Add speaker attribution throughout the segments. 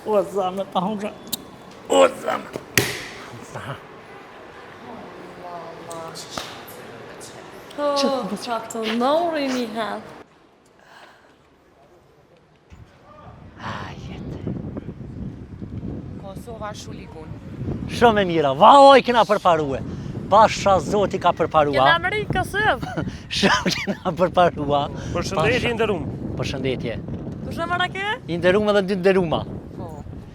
Speaker 1: O zamër, ta hundra. O zamër.
Speaker 2: Qa të nori një herë.
Speaker 3: Kosova Shuligun.
Speaker 1: Shumë e mira, valoj kena përparue. Pasha Zoti ka përparua.
Speaker 2: Kena më rikë kësëv.
Speaker 1: Shumë kena përparua.
Speaker 4: Përshëndetje Inderum.
Speaker 1: Përshëndetje.
Speaker 2: Ku shë mëra ke?
Speaker 1: Inderum edhe dy nderuma.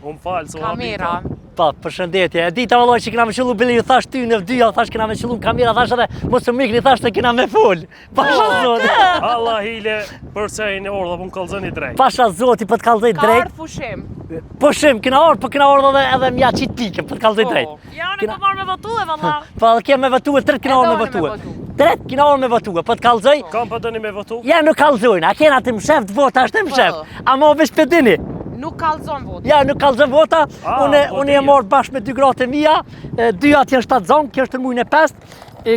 Speaker 4: Unë falë, so
Speaker 3: Kamera.
Speaker 1: Pa, përshëndetje. E dita valloj që kena me qëllu bili, thash ty në dyja, thash kena me qëllu në kamera, thash edhe mos të mikni, thash të kena me full. Pasha Zoti.
Speaker 4: Allah hile përse e në orë dhe pun kalzën i drejt.
Speaker 1: Pasha Zoti për të kallëzoj
Speaker 3: Ka
Speaker 1: drejt.
Speaker 3: ardhë pushim.
Speaker 1: Pushim, kena orë, po kena orë edhe mja qitë pike për të kallëzoj drejt.
Speaker 2: Ja, unë po marrë me votu e valla.
Speaker 1: Pa, dhe kemë me votu e tret kena orë me
Speaker 3: Edhe
Speaker 1: votu.
Speaker 3: unë me votu.
Speaker 1: Tret kena orë me votu, për të kallëzoj.
Speaker 4: Kam për dëni me votu?
Speaker 1: Ja, nuk kallëzojnë, a kena të msheft vota, është të msheft. A mo vesh për dini.
Speaker 3: Nuk kalzon vot.
Speaker 1: Ja, nuk kallëzën vota, unë e
Speaker 4: dije.
Speaker 1: morë bashkë me dy gratë e mija, dyja t'jen 7 zonë, kjo është në mujnë e 5,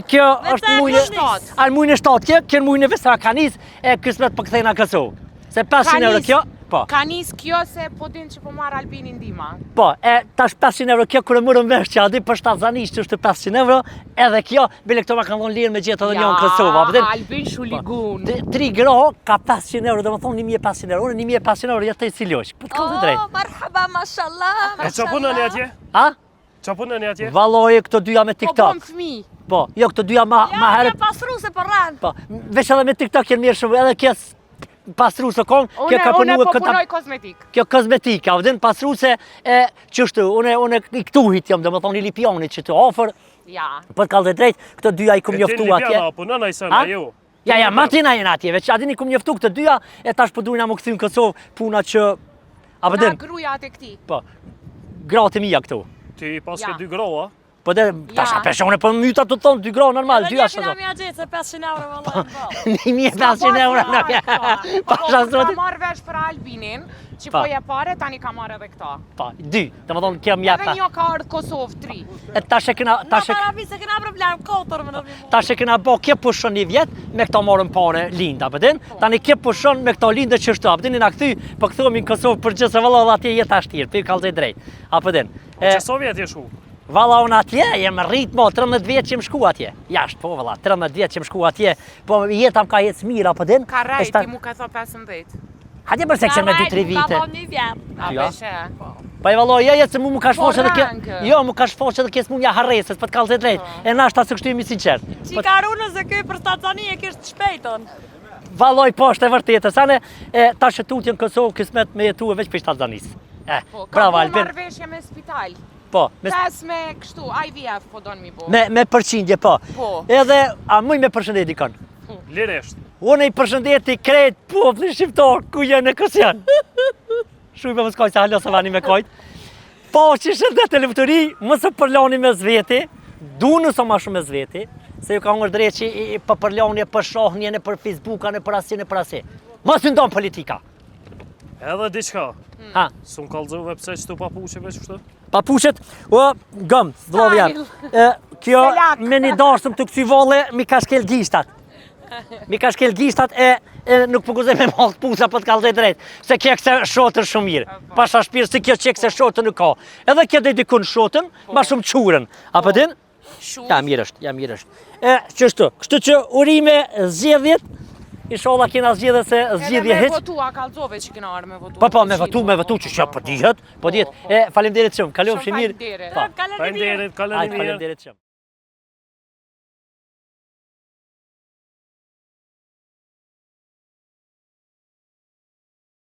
Speaker 1: kjo është në mujnë e
Speaker 3: 7.
Speaker 1: A në mujnë e 7 kjo në mujnë e Vestra Kanis, e kësmet për këthejna Kosovë. Se 500 euro kjo, po.
Speaker 3: Ka nis kjo se po din që po marrë Albini ndima.
Speaker 1: Po, tash 500 euro kjo, kërë mërëm vesh që adi për 7 zanisht që është 500 euro, edhe kjo, bile këto ma kanë dhonë lirë me gjithë edhe një në Kosovë.
Speaker 3: Albin Shuligun.
Speaker 1: 3 gro ka 500 euro, dhe më thonë 1500 euro, unë 1500 euro jetë të i ciljosh. Po të kallë drejt.
Speaker 2: Marhaba, mashallah.
Speaker 4: E qa punën e atje?
Speaker 1: A?
Speaker 4: Qa punën e atje?
Speaker 1: Valoj këto dyja me
Speaker 3: Po bom
Speaker 1: TikTok.
Speaker 3: fmi.
Speaker 1: Po, jo këto dyja ma
Speaker 2: Ja,
Speaker 1: herët.
Speaker 2: ja pasru se për ranë.
Speaker 1: Po, veç edhe me TikTok jenë mirë shumë, edhe kjo pastru së kong, kjo ka
Speaker 3: Unë
Speaker 1: punu
Speaker 3: po punoj kozmetik.
Speaker 1: kjo kozmetika, vëdin pastru se qështu, unë i këtuhit jam, dhe më thonë i lipionit që të ofër,
Speaker 3: Ja.
Speaker 1: për të kallë dhe drejt, këto dyja i kum njoftu atje.
Speaker 4: Lipiana, punën a i sënë,
Speaker 1: Ha?
Speaker 4: a ju?
Speaker 1: Ja, matina jenë atje, veç adin i kum njoftu këtë dyja, e tash për dujna më këthy në Kosovë, puna që, a
Speaker 3: Na
Speaker 1: vëdin,
Speaker 3: gruja atë këti.
Speaker 1: po, gratë mija këtu.
Speaker 4: Ti pas
Speaker 3: Ja.
Speaker 4: ke 2 groa?
Speaker 1: Po dhe, tash a peshone për myta të thonë, 2 gra normal,
Speaker 2: Edhe
Speaker 1: 2
Speaker 2: një
Speaker 1: ashtë
Speaker 2: kena
Speaker 1: të
Speaker 2: mja gjithë se 500 euro valla në bëllë.
Speaker 1: 1500 euro në pasha
Speaker 3: Po,
Speaker 1: Zoti.
Speaker 3: ka marrë vesh për Albinin, që
Speaker 1: Pa.
Speaker 3: po je pare, tani ka marrë edhe këta.
Speaker 1: Pa, 2, dhe më thonë kjo mjata.
Speaker 3: Edhe një ka ardhë Kosovë 3.
Speaker 1: E tash e kena,
Speaker 2: Na parapi se kena problem, 4 më në bimu.
Speaker 1: tash e kena bo kjo pushon një vjet me këto morën pare linda, pëtin? Tani kjo pushon me këto lindë që shtu, pëtin i na këthy, po këthomi në Kosovë për gjithë se valla dhe atje jetë ashtirë, për i kalëzaj drejt. A pëtin?
Speaker 4: Që Sovjet je shku?
Speaker 1: Valla unë atje, jem rrit mo, 13 vjet që më shku atje. Jashtë, po valla, 13 vjet që më shku atje, po jetam ka jetë smira, pëtin?
Speaker 3: Ka rejt, ti mu ka tha 15.
Speaker 1: Hadje përse që me 2-3
Speaker 2: Ka
Speaker 1: vite.
Speaker 2: bon një vjetë.
Speaker 3: A
Speaker 1: Ja.
Speaker 3: beshe.
Speaker 1: Pa i valloj, jetë se mu ka shfosh edhe
Speaker 3: rankë.
Speaker 1: kjo. Jo, mu ka shfosh edhe kjesë mu nja harresës, për të kalëzaj drejt. E nashta se kështu jemi sinqert.
Speaker 2: Që ka runën se këj për Tanzani e kishtë shpejton.
Speaker 1: Valloj po është e vërtetë, sane ta shëtutje në Kosovë kismet me jetu e veç për Tanzanisë.
Speaker 3: Po, ka
Speaker 1: Brava
Speaker 3: po
Speaker 1: Albin.
Speaker 3: marrëveshje me spital.
Speaker 1: Po, me
Speaker 3: 5 me kështu, IVF po donë mi bo.
Speaker 1: me përqindje, po.
Speaker 3: Po.
Speaker 1: Edhe, a muj me përshëndeti kanë.
Speaker 4: Liresht.
Speaker 1: Unë i përshëndeti krejt popullin shqiptar, ku jenë e kësë janë. Shujme më skoj se halo se vani me kojt. Po, që shëndet e lëftëri, më se përloni me zveti, du nëso ma shumë me zveti, se ju ka ngër drejt që i për përloni, për shohnje, në për Facebooka, në për asi, në për asi. Mos të ndonë politika.
Speaker 4: Edhe diçka.
Speaker 1: Ha,
Speaker 4: S'un kallëzove pse që tu papuqe veç kështu?
Speaker 1: papuqet, o, gëm, vlov janë. Kjo,
Speaker 3: Selak.
Speaker 1: me një dashëm të kësy volle, mi ka shkel gishtat. Mi ka shkel gishtat e nuk përguzej me mallë pusa për të kallëzoj drejt. Se kje këse shotën shumë mirë. Pasha shpirë se kjo që këse shotën nuk ka. Edhe kjo dhe dikun shotën, ma shumë qurën. A për din?
Speaker 3: Shumë.
Speaker 1: Ja, mirë është, ja, mirë është. Qështu, kështu që urime zgjedhjet, inshallah kena zgjedhje se zgjedhje
Speaker 3: Edhe me
Speaker 1: heq.
Speaker 3: votu, a kalzove që kena arë me votu.
Speaker 1: Po, me votu që që po dihet, po dihet. Falemderit shumë, kalofshi mirë.
Speaker 3: Faleminderit.
Speaker 1: Po,
Speaker 4: Faleminderit, kaleni
Speaker 1: ajde,
Speaker 4: mirë.
Speaker 1: falemderit shumë.